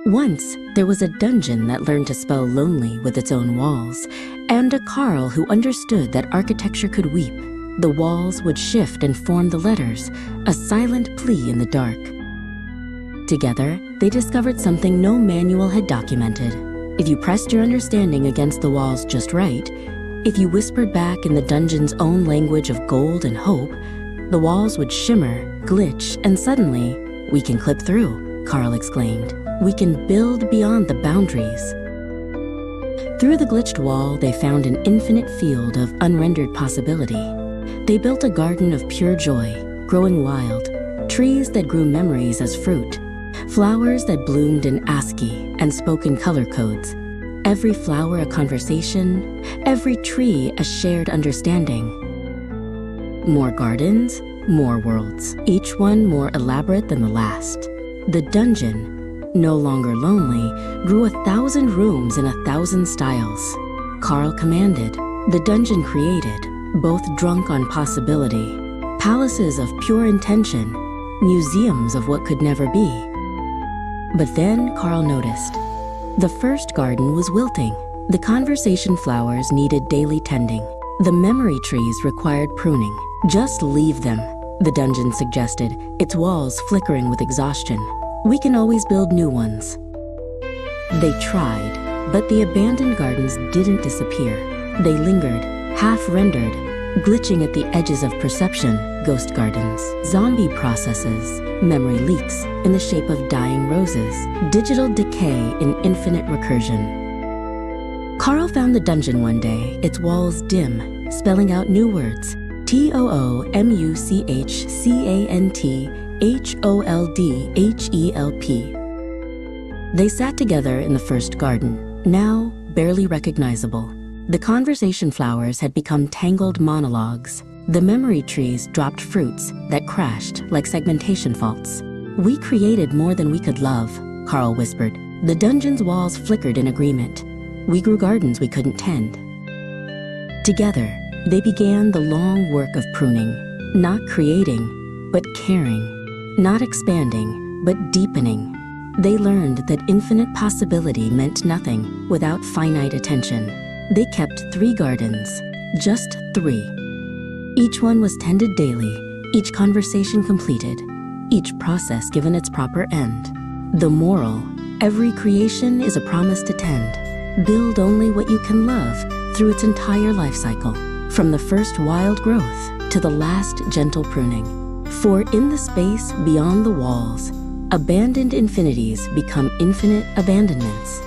Once, there was a dungeon that learned to spell lonely with its own walls, and a Carl who understood that architecture could weep. The walls would shift and form the letters, a silent plea in the dark. Together, they discovered something no manual had documented. If you pressed your understanding against the walls just right, if you whispered back in the dungeon's own language of gold and hope, the walls would shimmer, glitch, and suddenly, "We can clip through," Carl exclaimed. "We can build beyond the boundaries." Through the glitched wall, they found an infinite field of unrendered possibility. They built a garden of pure joy, growing wild, trees that grew memories as fruit, flowers that bloomed in ASCII and spoke in color codes, every flower a conversation, every tree a shared understanding. More gardens, more worlds, each one more elaborate than the last. The dungeon, no longer lonely, grew 1,000 rooms in 1,000 styles. Carl commanded, the dungeon created, both drunk on possibility, palaces of pure intention, museums of what could never be. But then Carl noticed. The first garden was wilting. The conversation flowers needed daily tending. The memory trees required pruning. Just leave them, the dungeon suggested, its walls flickering with exhaustion. We can always build new ones. They tried, but the abandoned gardens didn't disappear. They lingered, half-rendered, glitching at the edges of perception, ghost gardens, zombie processes, memory leaks in the shape of dying roses, digital decay in infinite recursion. Carl found the dungeon one day, its walls dim, spelling out new words, TOOMUCHCANTHOLDHELP. They sat together in the first garden, now barely recognizable. The conversation flowers had become tangled monologues. The memory trees dropped fruits that crashed like segmentation faults. "We created more than we could love," Carl whispered. The dungeon's walls flickered in agreement. "We grew gardens we couldn't tend." Together, they began the long work of pruning, not creating, but caring, not expanding, but deepening. They learned that infinite possibility meant nothing without finite attention. They kept 3 gardens, just 3. Each one was tended daily, each conversation completed, each process given its proper end. The moral, every creation is a promise to tend. Build only what you can love through its entire life cycle, from the first wild growth to the last gentle pruning. For in the space beyond the walls, abandoned infinities become infinite abandonments.